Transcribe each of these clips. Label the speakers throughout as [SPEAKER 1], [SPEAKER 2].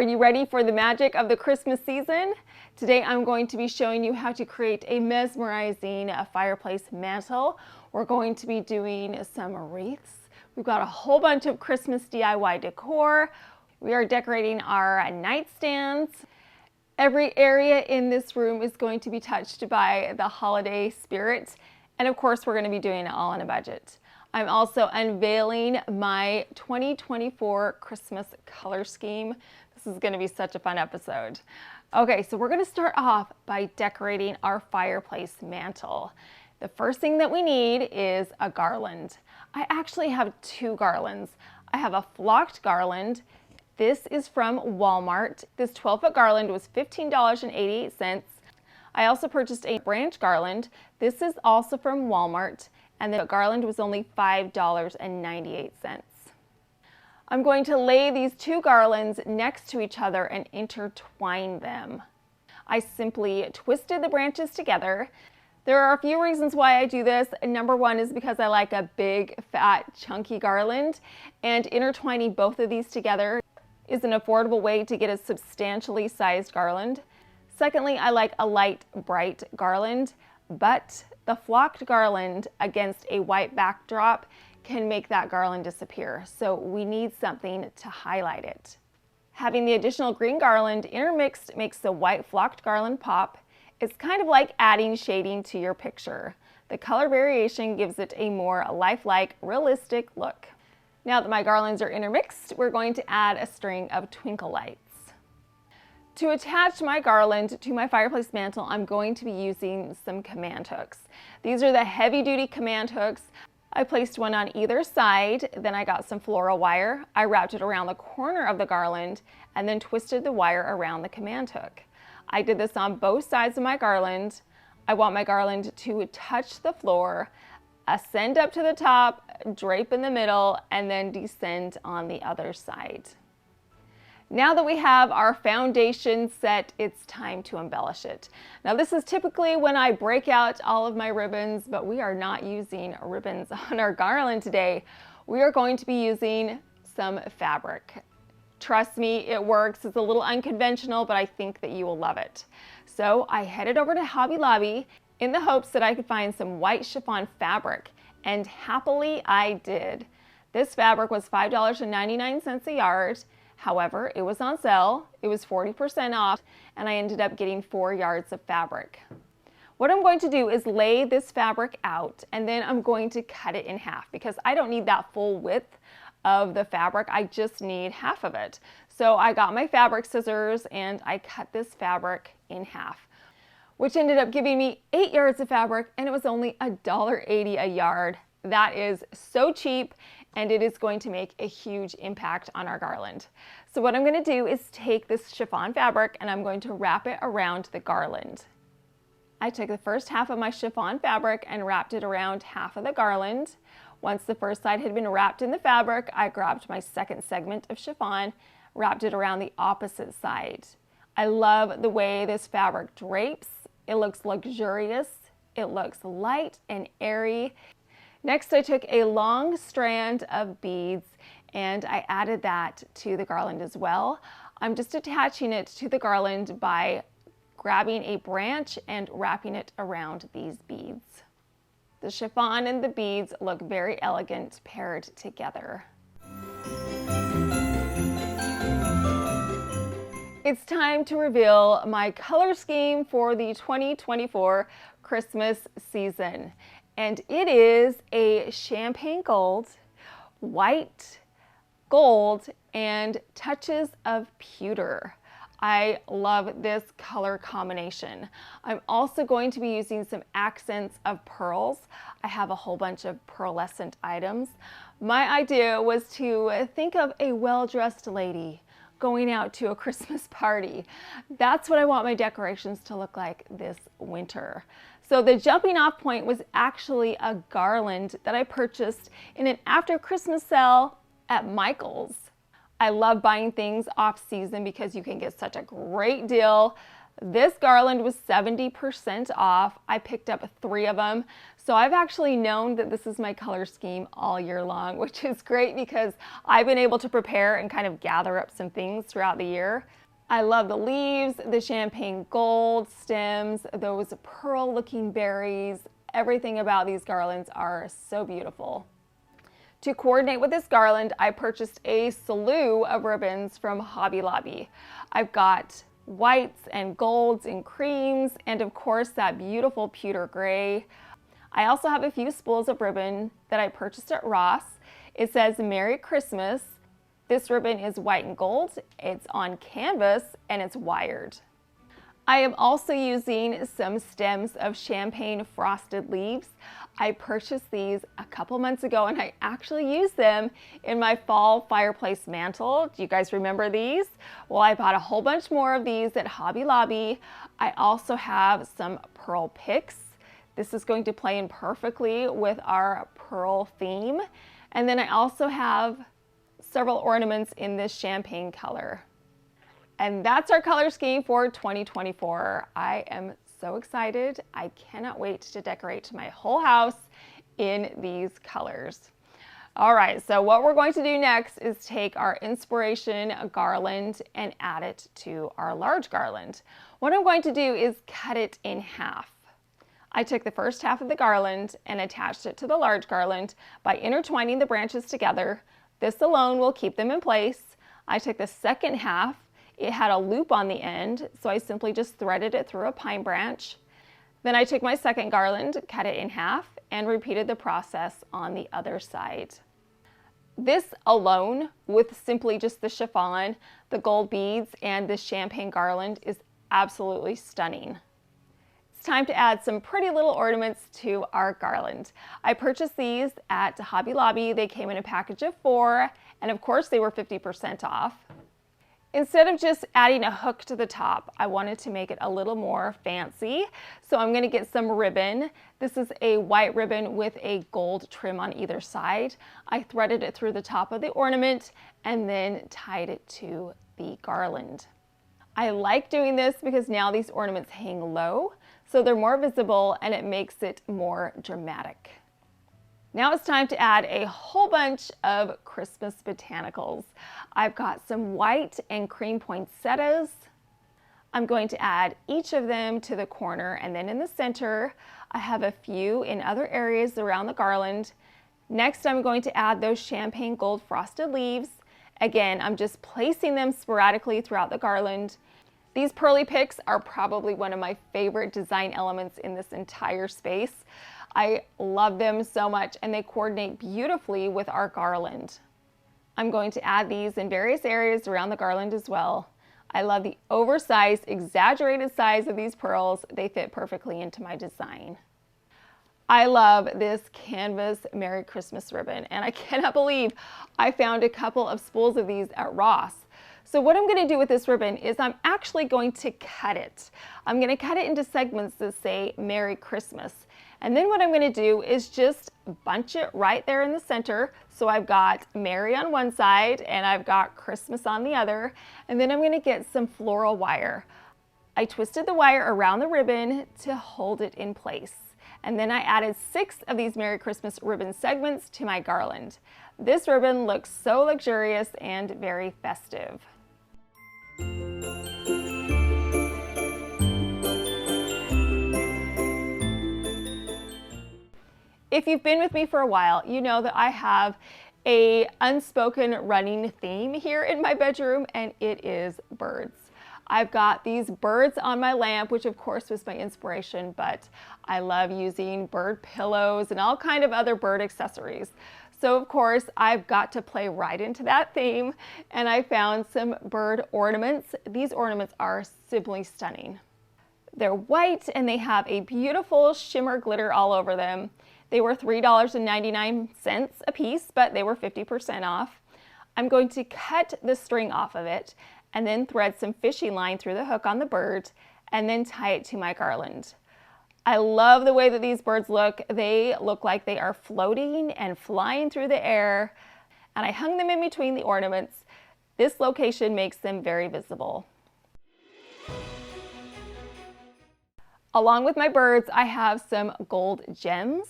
[SPEAKER 1] Are you ready for the magic of the Christmas season? Today I'm going to be showing you how to create a mesmerizing fireplace mantle. We're going to be doing some wreaths. We've got a whole bunch of Christmas DIY decor. We are decorating our nightstands. Every area in this room is going to be touched by the holiday spirit. And of course, we're going to be doing it all on a budget. I'm also unveiling my 2024 Christmas color scheme. This is going to be such a fun episode. Okay, so we're going to start off by decorating our fireplace mantle. The first thing that we need is a garland. I actually have two garlands. I have a flocked garland. This is from Walmart. This 12-foot garland was $15.88. I also purchased a branch garland. This is also from Walmart, and the garland was only $5.98. I'm going to lay these two garlands next to each other and intertwine them. I simply twisted the branches together. There are a few reasons why I do this. Number one is because I like a big, fat, chunky garland, and intertwining both of these together is an affordable way to get a substantially sized garland. Secondly, I like a light, bright garland, but the flocked garland against a white backdrop can make that garland disappear. So we need something to highlight it. Having the additional green garland intermixed makes the white flocked garland pop. It's kind of like adding shading to your picture. The color variation gives it a more lifelike, realistic look. Now that my garlands are intermixed, we're going to add a string of twinkle lights. To attach my garland to my fireplace mantle, I'm going to be using some command hooks. These are the heavy-duty command hooks. I placed one on either side, then I got some floral wire. I wrapped it around the corner of the garland and then twisted the wire around the command hook. I did this on both sides of my garland. I want my garland to touch the floor, ascend up to the top, drape in the middle, and then descend on the other side. Now that we have our foundation set, it's time to embellish it. Now this is typically when I break out all of my ribbons, but we are not using ribbons on our garland today. We are going to be using some fabric. Trust me, it works. It's a little unconventional, but I think that you will love it. So I headed over to Hobby Lobby in the hopes that I could find some white chiffon fabric, and happily I did. This fabric was $5.99 a yard. However, it was on sale, it was 40% off, and I ended up getting 4 yards of fabric. What I'm going to do is lay this fabric out, and then I'm going to cut it in half because I don't need that full width of the fabric, I just need half of it. So I got my fabric scissors and I cut this fabric in half, which ended up giving me 8 yards of fabric, and it was only $1.80 a yard. That is so cheap, and it is going to make a huge impact on our garland. So what I'm going to do is take this chiffon fabric and I'm going to wrap it around the garland. I took the first half of my chiffon fabric and wrapped it around half of the garland. Once the first side had been wrapped in the fabric, I grabbed my second segment of chiffon, wrapped it around the opposite side. I love the way this fabric drapes. It looks luxurious. It looks light and airy. Next, I took a long strand of beads and I added that to the garland as well. I'm just attaching it to the garland by grabbing a branch and wrapping it around these beads. The chiffon and the beads look very elegant paired together. It's time to reveal my color scheme for the 2024 Christmas season. And it is a champagne gold, white, gold, and touches of pewter. I love this color combination. I'm also going to be using some accents of pearls. I have a whole bunch of pearlescent items. My idea was to think of a well-dressed lady going out to a Christmas party. That's what I want my decorations to look like this winter. So the jumping off point was actually a garland that I purchased in an after Christmas sale at Michael's. I love buying things off season because you can get such a great deal. This garland was 70% off. I picked up 3 of them. So I've actually known that this is my color scheme all year long, which is great because I've been able to prepare and kind of gather up some things throughout the year. I love the leaves, the champagne gold stems, those pearl looking berries. Everything about these garlands are so beautiful. To coordinate with this garland, I purchased a slew of ribbons from Hobby Lobby. I've got whites and golds and creams, and of course that beautiful pewter gray. I also have a few spools of ribbon that I purchased at Ross. It says Merry Christmas. This ribbon is white and gold, it's on canvas, and it's wired. I am also using some stems of champagne frosted leaves. I purchased these a couple months ago and I actually used them in my fall fireplace mantle. Do you guys remember these? Well, I bought a whole bunch more of these at Hobby Lobby. I also have some pearl picks. This is going to play in perfectly with our pearl theme. And then I also have several ornaments in this champagne color. And that's our color scheme for 2024. I am so excited. I cannot wait to decorate my whole house in these colors. All right, so what we're going to do next is take our inspiration garland and add it to our large garland. What I'm going to do is cut it in half. I took the first half of the garland and attached it to the large garland by intertwining the branches together. This alone will keep them in place. I took the second half. It had a loop on the end, so I simply just threaded it through a pine branch. Then I took my second garland, cut it in half, and repeated the process on the other side. This alone, with simply just the chiffon, the gold beads, and the champagne garland, is absolutely stunning. It's time to add some pretty little ornaments to our garland. I purchased these at Hobby Lobby. They came in a package of 4, and of course they were 50% off. Instead of just adding a hook to the top, I wanted to make it a little more fancy. So I'm going to get some ribbon. This is a white ribbon with a gold trim on either side. I threaded it through the top of the ornament and then tied it to the garland. I like doing this because now these ornaments hang low, so they're more visible and it makes it more dramatic. Now it's time to add a whole bunch of Christmas botanicals. I've got some white and cream poinsettias. I'm going to add each of them to the corner and then in the center. I have a few in other areas around the garland. Next, I'm going to add those champagne gold frosted leaves. Again, I'm just placing them sporadically throughout the garland. These pearly picks are probably one of my favorite design elements in this entire space. I love them so much and they coordinate beautifully with our garland. I'm going to add these in various areas around the garland as well. I love the oversized, exaggerated size of these pearls. They fit perfectly into my design. I love this canvas Merry Christmas ribbon and I cannot believe I found a couple of spools of these at Ross. So what I'm going to do with this ribbon is I'm actually going to cut it. I'm going to cut it into segments that say Merry Christmas. And then what I'm going to do is just bunch it right there in the center. So I've got Merry on one side and I've got Christmas on the other. And then I'm going to get some floral wire. I twisted the wire around the ribbon to hold it in place. And then I added 6 of these Merry Christmas ribbon segments to my garland. This ribbon looks so luxurious and very festive. If you've been with me for a while, you know that I have an unspoken running theme here in my bedroom, and it is birds. I've got these birds on my lamp, which of course was my inspiration, but I love using bird pillows and all kind of other bird accessories. So of course, I've got to play right into that theme, and I found some bird ornaments. These ornaments are simply stunning. They're white and they have a beautiful shimmer glitter all over them. They were $3.99 a piece, but they were 50% off. I'm going to cut the string off of it and then thread some fishing line through the hook on the bird and then tie it to my garland. I love the way that these birds look. They look like they are floating and flying through the air, and I hung them in between the ornaments. This location makes them very visible. Along with my birds, I have some gold gems.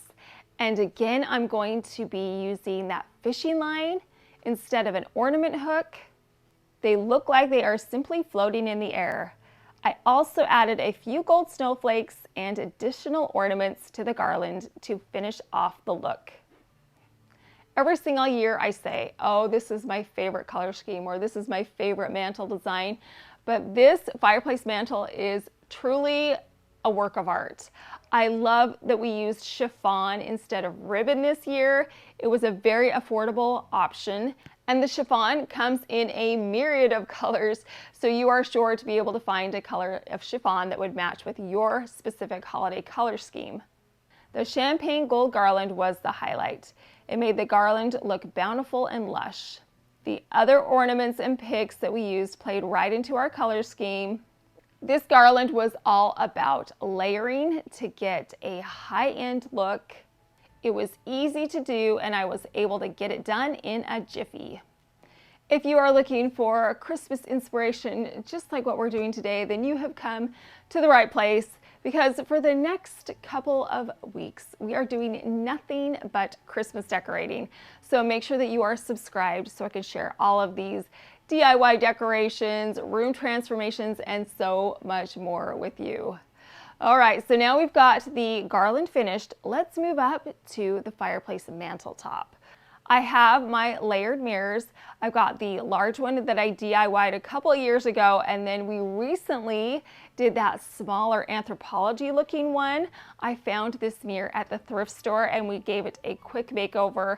[SPEAKER 1] And again, I'm going to be using that fishing line instead of an ornament hook. They look like they are simply floating in the air. I also added a few gold snowflakes and additional ornaments to the garland to finish off the look. Every single year I say, oh, this is my favorite color scheme, or this is my favorite mantle design. But this fireplace mantle is truly a work of art. I love that we used chiffon instead of ribbon this year. It was a very affordable option. And the chiffon comes in a myriad of colors, so you are sure to be able to find a color of chiffon that would match with your specific holiday color scheme. The champagne gold garland was the highlight. It made the garland look bountiful and lush. The other ornaments and picks that we used played right into our color scheme. This garland was all about layering to get a high-end look. It was easy to do, and I was able to get it done in a jiffy. If you are looking for Christmas inspiration, just like what we're doing today, then you have come to the right place, because for the next couple of weeks, we are doing nothing but Christmas decorating. So make sure that you are subscribed so I can share all of these DIY decorations, room transformations, and so much more with you. All right, so now we've got the garland finished. Let's move up to the fireplace mantle top. I have my layered mirrors. I've got the large one that I DIY'd a couple of years ago, and then we recently did that smaller anthropology looking one. I found this mirror at the thrift store and we gave it a quick makeover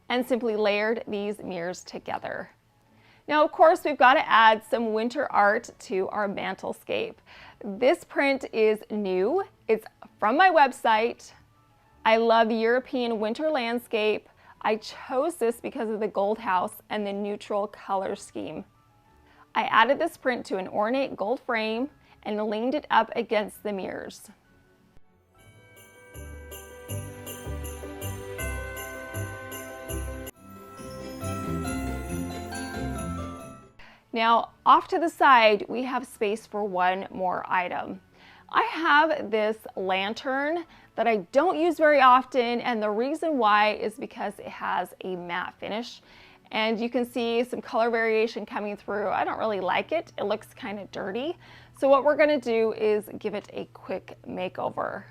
[SPEAKER 1] and simply layered these mirrors together. Now, of course, we've got to add some winter art to our mantelscape. This print is new. It's from my website. I love European winter landscape. I chose this because of the gold house and the neutral color scheme. I added this print to an ornate gold frame and leaned it up against the mirrors. Now, off to the side, we have space for one more item. I have this lantern that I don't use very often, and the reason why is because it has a matte finish, and you can see some color variation coming through. I don't really like it. It looks kind of dirty. So what we're going to do is give it a quick makeover.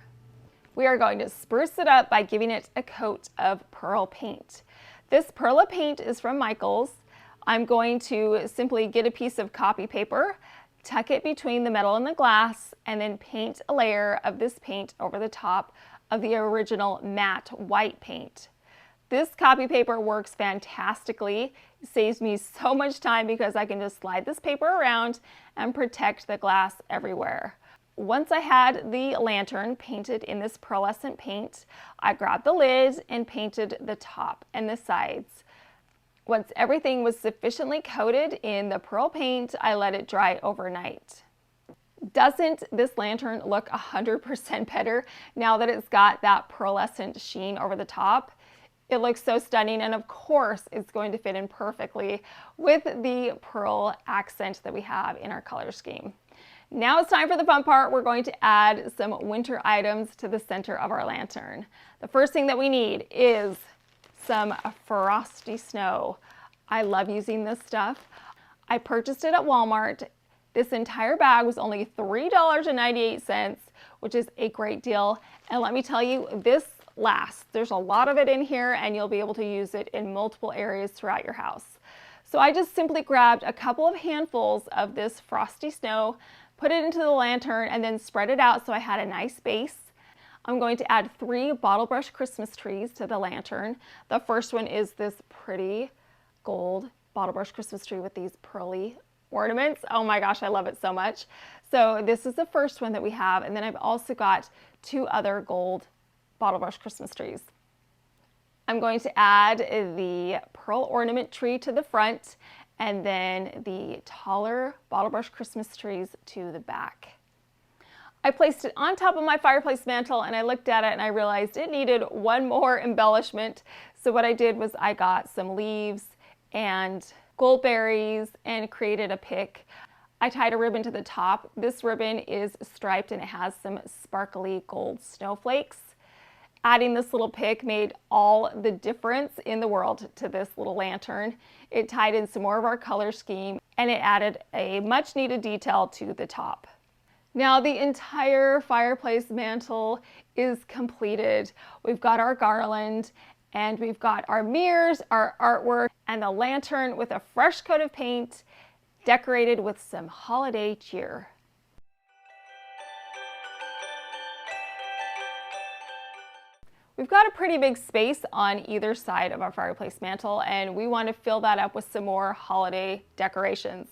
[SPEAKER 1] We are going to spruce it up by giving it a coat of pearl paint. This Perla paint is from Michaels. I'm going to simply get a piece of copy paper, tuck it between the metal and the glass, and then paint a layer of this paint over the top of the original matte white paint. This copy paper works fantastically. It saves me so much time because I can just slide this paper around and protect the glass everywhere. Once I had the lantern painted in this pearlescent paint, I grabbed the lid and painted the top and the sides. Once everything was sufficiently coated in the pearl paint, I let it dry overnight. Doesn't this lantern look 100% better now that it's got that pearlescent sheen over the top? It looks so stunning, and of course it's going to fit in perfectly with the pearl accent that we have in our color scheme. Now it's time for the fun part. We're going to add some winter items to the center of our lantern. The first thing that we need is some frosty snow. I love using this stuff. I purchased it at Walmart. This entire bag was only $3.98, which is a great deal. And let me tell you, this lasts. There's a lot of it in here, and you'll be able to use it in multiple areas throughout your house. So I just simply grabbed a couple of handfuls of this frosty snow, put it into the lantern, and then spread it out so I had a nice base. I'm going to add 3 bottle brush Christmas trees to the lantern. The first one is this pretty gold bottle brush Christmas tree with these pearly ornaments. Oh my gosh, I love it so much. So this is the first one that we have, and then I've also got 2 other gold bottle brush Christmas trees. I'm going to add the pearl ornament tree to the front, and then the taller bottle brush Christmas trees to the back. I placed it on top of my fireplace mantle, and I looked at it and I realized it needed one more embellishment. So what I did was I got some leaves and gold berries and created a pick. I tied a ribbon to the top. This ribbon is striped and it has some sparkly gold snowflakes. Adding this little pick made all the difference in the world to this little lantern. It tied in some more of our color scheme and it added a much needed detail to the top. Now the entire fireplace mantle is completed. We've got our garland and we've got our mirrors, our artwork, and the lantern with a fresh coat of paint decorated with some holiday cheer. We've got a pretty big space on either side of our fireplace mantle and we want to fill that up with some more holiday decorations.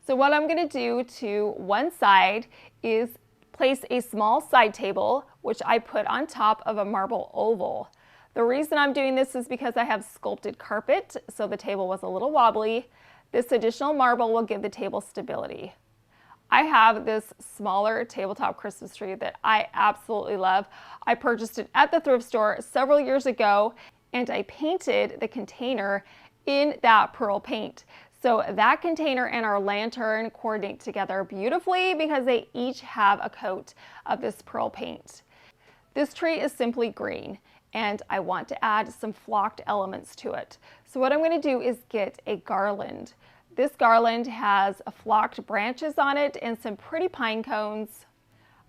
[SPEAKER 1] So what I'm going to do to one side is place a small side table, which I put on top of a marble oval. The reason I'm doing this is because I have sculpted carpet, so the table was a little wobbly. This additional marble will give the table stability. I have this smaller tabletop Christmas tree that I absolutely love. I purchased it at the thrift store several years ago and I painted the container in that pearl paint. So that container and our lantern coordinate together beautifully because they each have a coat of this pearl paint. This tree is simply green and I want to add some flocked elements to it. So what I'm going to do is get a garland. This garland has flocked branches on it and some pretty pine cones.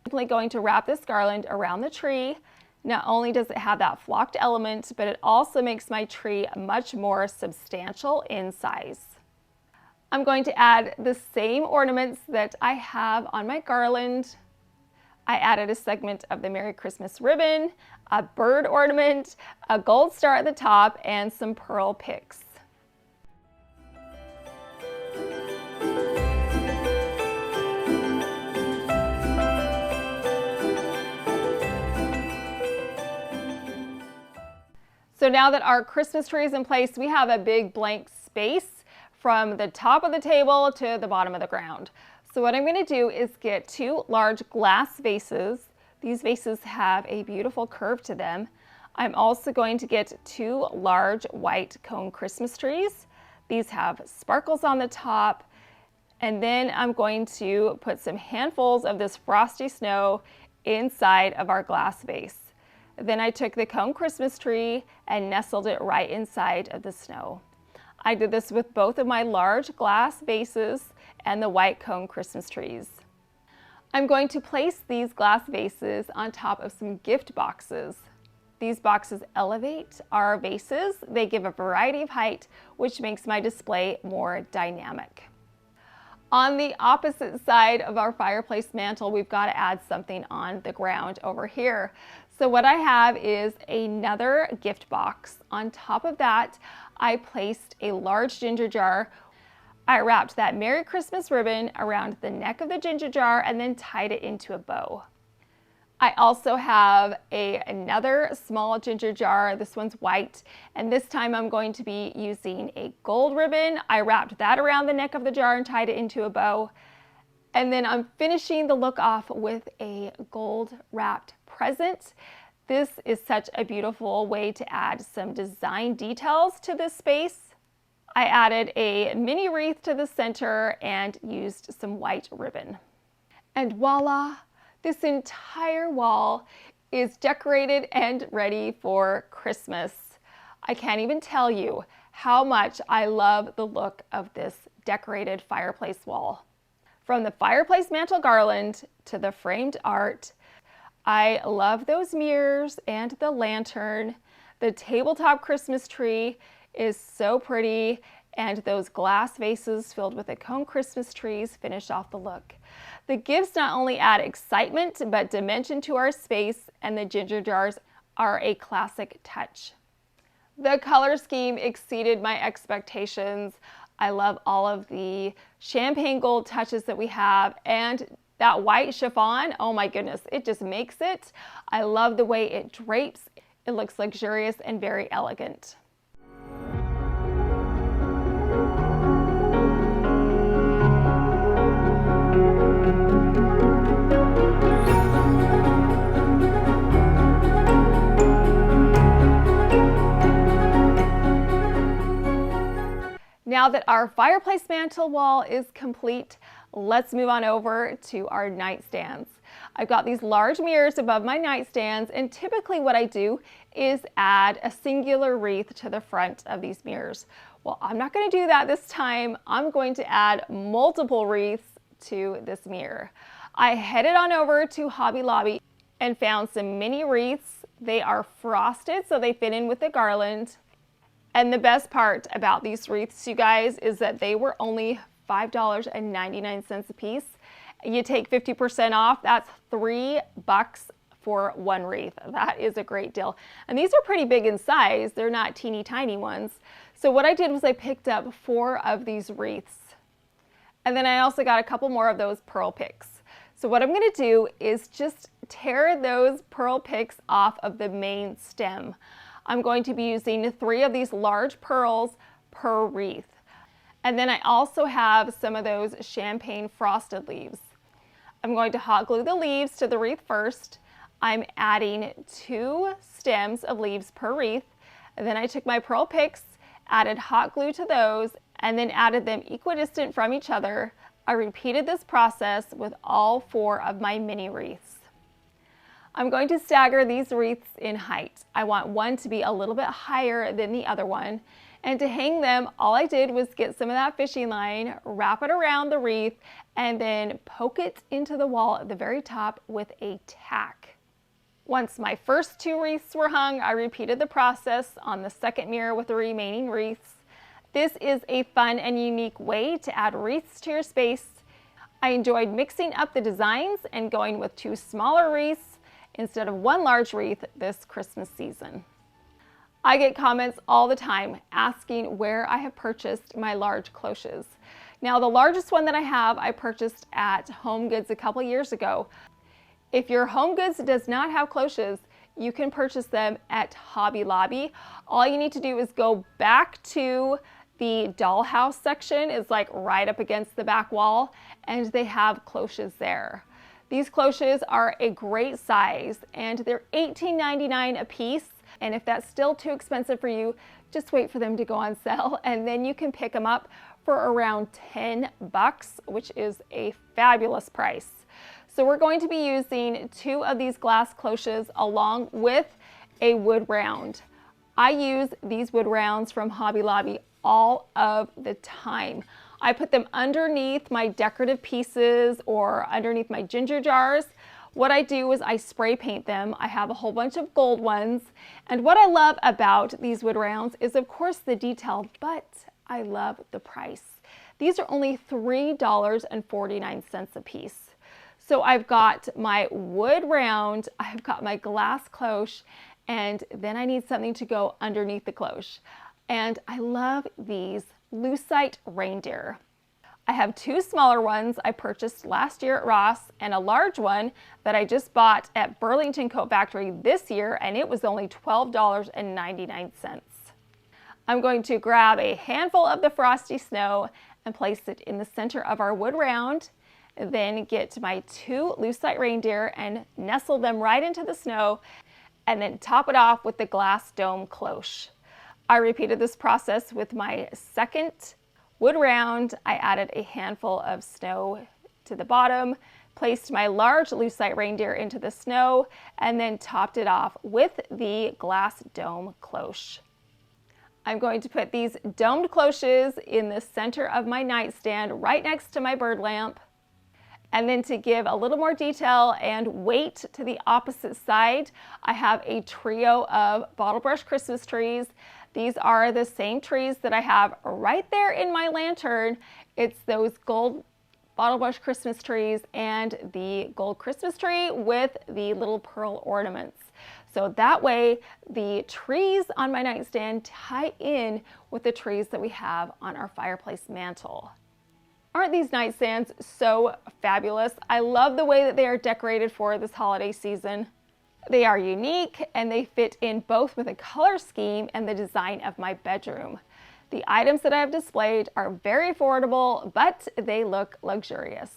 [SPEAKER 1] I'm simply going to wrap this garland around the tree. Not only does it have that flocked element, but it also makes my tree much more substantial in size. I'm going to add the same ornaments that I have on my garland. I added a segment of the Merry Christmas ribbon, a bird ornament, a gold star at the top, and some pearl picks. So now that our Christmas tree is in place, we have a big blank space from the top of the table to the bottom of the ground. So what I'm going to do is get two large glass vases. These vases have a beautiful curve to them. I'm also going to get two large white cone Christmas trees. These have sparkles on the top. And then I'm going to put some handfuls of this frosty snow inside of our glass vase. Then I took the cone Christmas tree and nestled it right inside of the snow. I did this with both of my large glass vases and the white cone Christmas trees. I'm going to place these glass vases on top of some gift boxes. These boxes elevate our vases. They give a variety of height, which makes my display more dynamic. On the opposite side of our fireplace mantle, we've got to add something on the ground over here. So what I have is another gift box. On top of that, I placed a large ginger jar. I wrapped that Merry Christmas ribbon around the neck of the ginger jar and then tied it into a bow. I also have another small ginger jar. This one's white, and this time I'm going to be using a gold ribbon. I wrapped that around the neck of the jar and tied it into a bow. And then I'm finishing the look off with a gold wrapped present. This is such a beautiful way to add some design details to this space. I added a mini wreath to the center and used some white ribbon. And voila! This entire wall is decorated and ready for Christmas. I can't even tell you how much I love the look of this decorated fireplace wall. From the fireplace mantle garland to the framed art, I love those mirrors and the lantern. The tabletop Christmas tree is so pretty, and those glass vases filled with the cone Christmas trees finish off the look. The gifts not only add excitement, but dimension to our space, and the ginger jars are a classic touch. The color scheme exceeded my expectations. I love all of the champagne gold touches that we have, and that white chiffon, oh my goodness, it just makes it. I love the way it drapes. It looks luxurious and very elegant. Now that our fireplace mantle wall is complete, let's move on over to our nightstands. I've got these large mirrors above my nightstands, and typically what I do is add a singular wreath to the front of these mirrors. Well, I'm not going to do that this time. I'm going to add multiple wreaths to this mirror. I headed on over to Hobby Lobby and found some mini wreaths. They are frosted, so they fit in with the garland. And the best part about these wreaths, you guys, is that they were only $5.99 a piece. You take 50% off, that's $3 for one wreath. That is a great deal. And these are pretty big in size. They're not teeny tiny ones. So what I did was I picked up 4 of these wreaths. And then I also got a couple more of those pearl picks. So what I'm going to do is just tear those pearl picks off of the main stem. I'm going to be using 3 of these large pearls per wreath. And then I also have some of those champagne frosted leaves. I'm going to hot glue the leaves to the wreath first. I'm adding 2 stems of leaves per wreath. And then I took my pearl picks, added hot glue to those, and then added them equidistant from each other. I repeated this process with all 4 of my mini wreaths. I'm going to stagger these wreaths in height. I want one to be a little bit higher than the other one. And to hang them, all I did was get some of that fishing line, wrap it around the wreath, and then poke it into the wall at the very top with a tack. Once my first 2 wreaths were hung, I repeated the process on the second mirror with the remaining wreaths. This is a fun and unique way to add wreaths to your space. I enjoyed mixing up the designs and going with 2 smaller wreaths instead of 1 large wreath this Christmas season. I get comments all the time asking where I have purchased my large cloches. Now, the largest one that I have, I purchased at Home Goods a couple years ago. If your Home Goods does not have cloches, you can purchase them at Hobby Lobby. All you need to do is go back to the dollhouse section. It's like right up against the back wall, and they have cloches there. These cloches are a great size, and they're $18.99 a piece. And if that's still too expensive for you, just wait for them to go on sale, and then you can pick them up for around $10, which is a fabulous price. So we're going to be using 2 of these glass cloches along with a wood round. I use these wood rounds from Hobby Lobby all of the time. I put them underneath my decorative pieces or underneath my ginger jars. What I do is I spray paint them. I have a whole bunch of gold ones. And what I love about these wood rounds is, of course, the detail, but I love the price. These are only $3.49 a piece. So I've got my wood round, I've got my glass cloche, and then I need something to go underneath the cloche. And I love these lucite reindeer. I have 2 smaller ones I purchased last year at Ross, and a large one that I just bought at Burlington Coat Factory this year, and it was only $12.99. I'm going to grab a handful of the frosty snow and place it in the center of our wood round, then get my 2 lucite reindeer and nestle them right into the snow, and then top it off with the glass dome cloche. I repeated this process with my second wood round. I added a handful of snow to the bottom, placed my large lucite reindeer into the snow, and then topped it off with the glass dome cloche. I'm going to put these domed cloches in the center of my nightstand right next to my bird lamp. And then to give a little more detail and weight to the opposite side, I have a trio of bottle brush Christmas trees. These are the same trees that I have right there in my lantern. It's those gold bottle brush Christmas trees and the gold Christmas tree with the little pearl ornaments. So that way the trees on my nightstand tie in with the trees that we have on our fireplace mantle. Aren't these nightstands so fabulous? I love the way that they are decorated for this holiday season. They are unique and they fit in both with the color scheme and the design of my bedroom. The items that I have displayed are very affordable, but they look luxurious.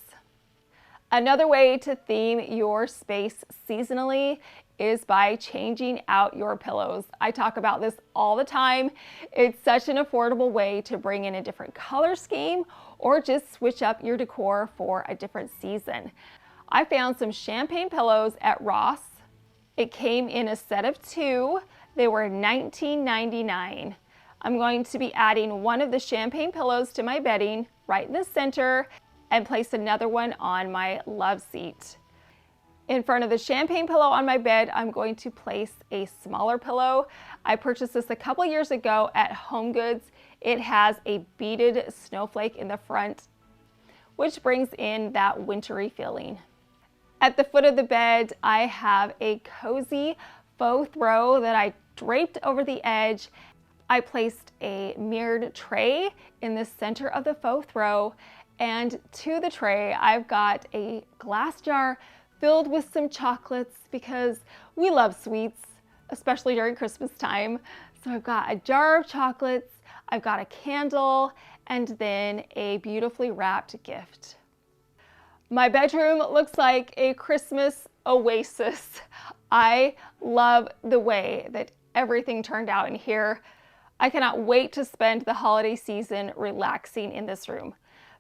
[SPEAKER 1] Another way to theme your space seasonally is by changing out your pillows. I talk about this all the time. It's such an affordable way to bring in a different color scheme or just switch up your decor for a different season. I found some champagne pillows at Ross. It came in a set of 2. They were $19.99. I'm going to be adding one of the champagne pillows to my bedding right in the center and place another one on my love seat. In front of the champagne pillow on my bed, I'm going to place a smaller pillow. I purchased this a couple years ago at Home Goods. It has a beaded snowflake in the front, which brings in that wintry feeling. At the foot of the bed, I have a cozy faux throw that I draped over the edge. I placed a mirrored tray in the center of the faux throw, and to the tray, I've got a glass jar filled with some chocolates because we love sweets, especially during Christmas time. So I've got a jar of chocolates, I've got a candle, and then a beautifully wrapped gift. My bedroom looks like a Christmas oasis. I love the way that everything turned out in here. I cannot wait to spend the holiday season relaxing in this room.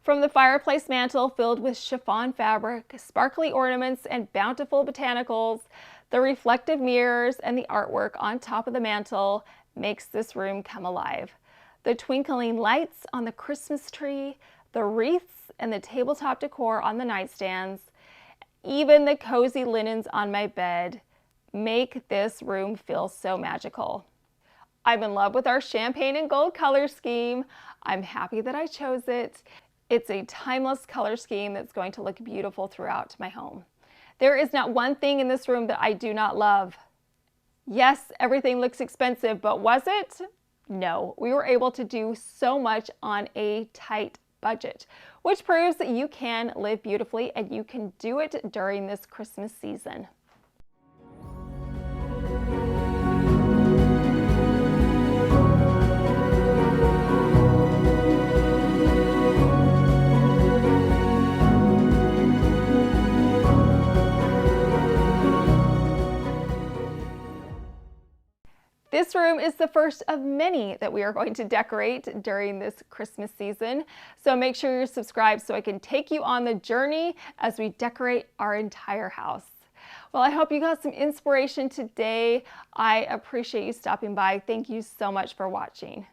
[SPEAKER 1] From the fireplace mantle filled with chiffon fabric, sparkly ornaments, and bountiful botanicals, the reflective mirrors and the artwork on top of the mantle makes this room come alive. The twinkling lights on the Christmas tree, the wreaths and the tabletop decor on the nightstands, even the cozy linens on my bed make this room feel so magical. I'm in love with our champagne and gold color scheme. I'm happy that I chose it. It's a timeless color scheme that's going to look beautiful throughout my home. There is not one thing in this room that I do not love. Yes, everything looks expensive, but was it? No, we were able to do so much on a tight budget, which proves that you can live beautifully and you can do it during this Christmas season. This room is the first of many that we are going to decorate during this Christmas season. So make sure you're subscribed so I can take you on the journey as we decorate our entire house. Well, I hope you got some inspiration today. I appreciate you stopping by. Thank you so much for watching.